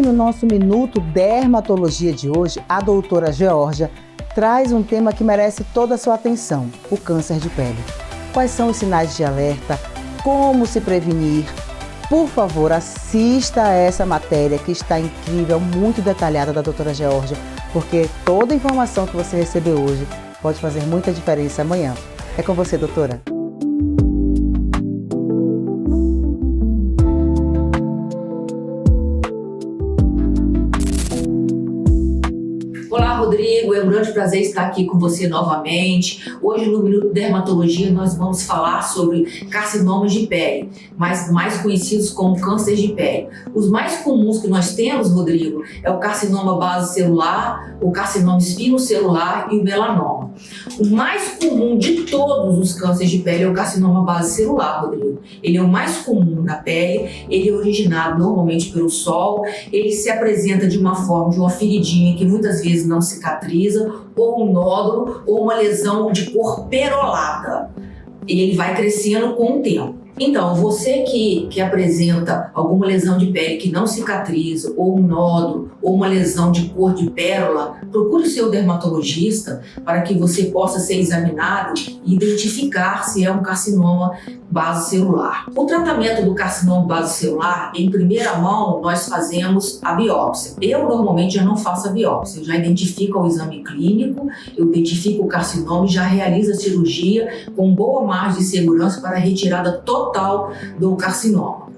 E no nosso Minuto Dermatologia de hoje, a doutora Geórgia traz um tema que merece toda a sua atenção: o câncer de pele. Quais são os sinais de alerta? Como se prevenir? Por favor, assista a essa matéria que está incrível, muito detalhada da doutora Geórgia, porque toda a informação que você recebeu hoje pode fazer muita diferença amanhã. É com você, doutora. Olá, Rodrigo, é um grande prazer estar aqui com você novamente. Hoje no Minuto Dermatologia nós vamos falar sobre carcinomas de pele, mais conhecidos como câncer de pele. Os mais comuns que nós temos, Rodrigo, é o carcinoma base celular, o carcinoma espinocelular e o melanoma. O mais comum de todos os cânceres de pele é o carcinoma base celular, Rodrigo. Ele é o mais comum na pele, ele é originado normalmente pelo sol, ele se apresenta de uma forma, de uma feridinha que muitas vezes não cicatriza, ou um nódulo, ou uma lesão de cor perolada. E ele vai crescendo com o tempo. Então, você que apresenta alguma lesão de pele que não cicatriza, ou um nódulo, ou uma lesão de cor de pérola, procure o seu dermatologista para que você possa ser examinado e identificar se é um carcinoma base celular. O tratamento do carcinoma base celular, em primeira mão, nós fazemos a biópsia. Eu normalmente já não faço a biópsia, eu já identifico o exame clínico, eu identifico o carcinoma e já realizo a cirurgia com boa margem de segurança para a retirada total do carcinoma.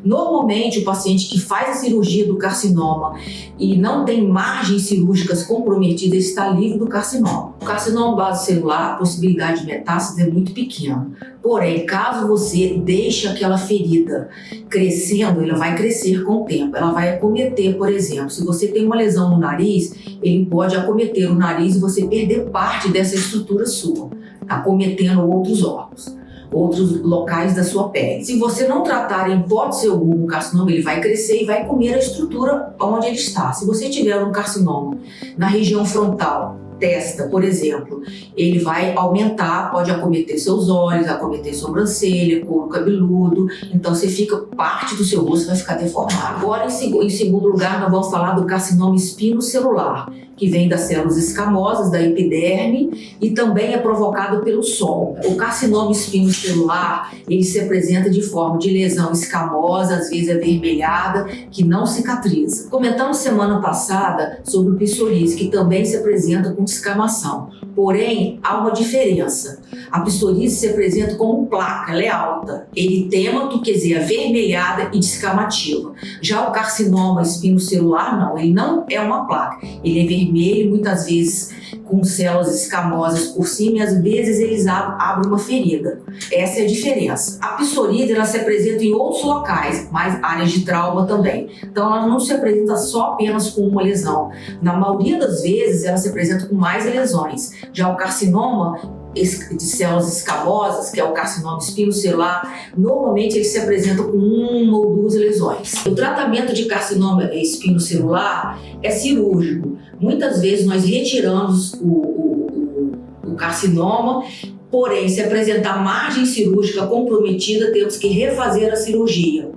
Normalmente, o paciente que faz a cirurgia do carcinoma e não tem margens cirúrgicas comprometidas está livre do carcinoma. O carcinoma base celular, a possibilidade de metástase é muito pequena. Porém, caso você deixe aquela ferida crescendo, ela vai crescer com o tempo. Ela vai acometer, por exemplo, se você tem uma lesão no nariz, ele pode acometer o nariz e você perder parte dessa estrutura sua, acometendo outros órgãos, outros locais da sua pele. Se você não tratar em hipótese alguma o carcinoma, ele vai crescer e vai comer a estrutura onde ele está. Se você tiver um carcinoma na região frontal, testa, por exemplo, ele vai aumentar, pode acometer seus olhos, acometer sobrancelha, couro cabeludo, então você fica, parte do seu rosto vai ficar deformado. Agora, em segundo lugar, nós vamos falar do carcinoma espinocelular, que vem das células escamosas da epiderme e também é provocado pelo sol. O carcinoma espinocelular, ele se apresenta de forma de lesão escamosa, às vezes avermelhada, que não cicatriza. Comentamos semana passada sobre o psoríase, que também se apresenta com descamação. Porém, há uma diferença. A psoríase se apresenta como placa, ela é alta, eritêmato, quer dizer, avermelhada e descamativa. Já o carcinoma espinocelular, não, ele não é uma placa, ele é vermelho, muitas vezes com células escamosas por cima e às vezes eles abrem uma ferida. Essa é a diferença. A psoríase, ela se apresenta em outros locais, mais áreas de trauma também. Então ela não se apresenta só apenas com uma lesão. Na maioria das vezes ela se apresenta com mais lesões. Já o carcinoma de células escamosas, que é o carcinoma espinocelular, normalmente ele se apresenta com uma ou duas lesões. O tratamento de carcinoma espinocelular é cirúrgico. Muitas vezes nós retiramos o carcinoma, porém, se apresentar margem cirúrgica comprometida, temos que refazer a cirurgia.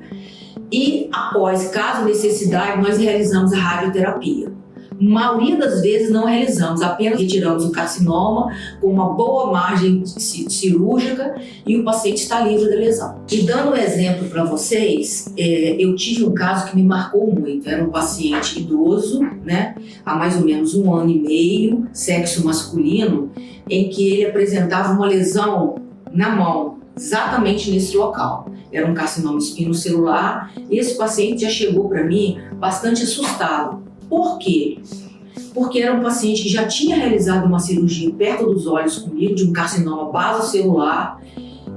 E após, caso necessidade, nós realizamos a radioterapia. Maioria das vezes não realizamos, apenas retiramos o carcinoma com uma boa margem cirúrgica e o paciente está livre da lesão. E dando um exemplo para vocês, eu tive um caso que me marcou muito. Era um paciente idoso, né, há mais ou menos 1 ano e meio, sexo masculino, em que ele apresentava uma lesão na mão, exatamente nesse local. Era um carcinoma espinocelular e esse paciente já chegou para mim bastante assustado. Por quê? Porque era um paciente que já tinha realizado uma cirurgia perto dos olhos comigo, de um carcinoma basocelular,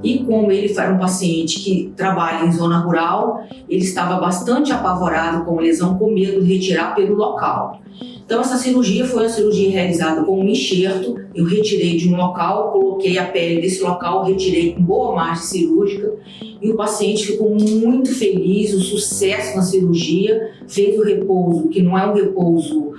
e como ele era um paciente que trabalha em zona rural, ele estava bastante apavorado com a lesão, com medo de retirar pelo local. Então essa cirurgia foi uma cirurgia realizada com um enxerto, eu retirei de um local, coloquei a pele desse local, retirei com boa margem cirúrgica e o paciente ficou muito feliz, o sucesso na cirurgia, fez o repouso, que não é um repouso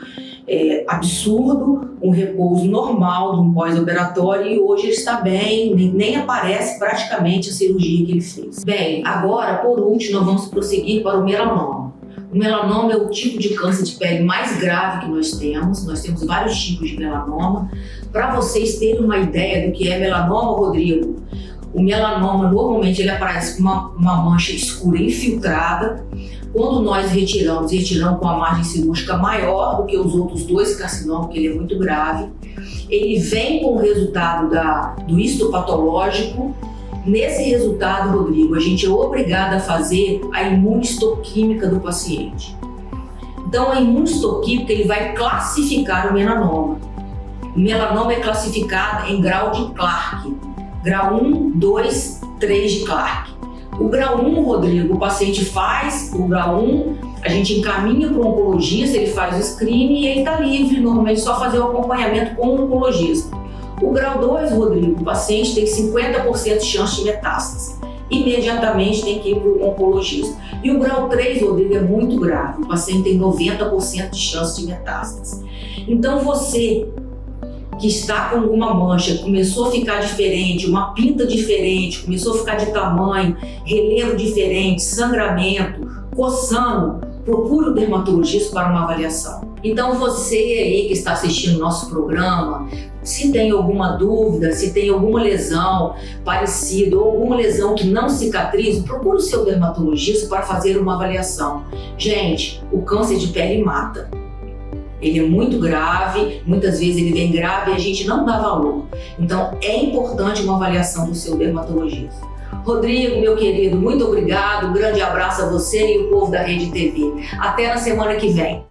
absurdo, um repouso normal de um pós-operatório e hoje ele está bem, nem aparece praticamente a cirurgia que ele fez. Bem, agora por último nós vamos prosseguir para o melanoma. O melanoma é o tipo de câncer de pele mais grave que nós temos. Nós temos vários tipos de melanoma. Para vocês terem uma ideia do que é melanoma, Rodrigo, o melanoma normalmente ele aparece com uma mancha escura infiltrada. Quando nós retiramos com a margem cirúrgica maior do que os outros dois carcinomas, porque ele é muito grave. Ele vem com o resultado do histopatológico. Nesse resultado, Rodrigo, a gente é obrigado a fazer a imunistoquímica do paciente. Então, a imunistoquímica ele vai classificar o melanoma. O melanoma é classificado em grau de Clark. Grau 1, 2, 3 de Clark. O grau 1, Rodrigo, o paciente faz o grau 1, a gente encaminha para o oncologista, ele faz o screening e ele está livre, normalmente só fazer o acompanhamento com o oncologista. O grau 2, Rodrigo, o paciente tem 50% de chance de metástase. Imediatamente tem que ir para o oncologista. E o grau 3, Rodrigo, é muito grave, o paciente tem 90% de chance de metástase. Então você que está com alguma mancha, começou a ficar diferente, uma pinta diferente, começou a ficar de tamanho, relevo diferente, sangramento, coçando, procure o dermatologista para uma avaliação. Então você aí que está assistindo o nosso programa, se tem alguma dúvida, se tem alguma lesão parecida ou alguma lesão que não cicatriza, procure o seu dermatologista para fazer uma avaliação. Gente, o câncer de pele mata. Ele é muito grave, muitas vezes ele vem grave e a gente não dá valor. Então é importante uma avaliação do seu dermatologista. Rodrigo, meu querido, muito obrigado, um grande abraço a você e o povo da Rede TV. Até na semana que vem.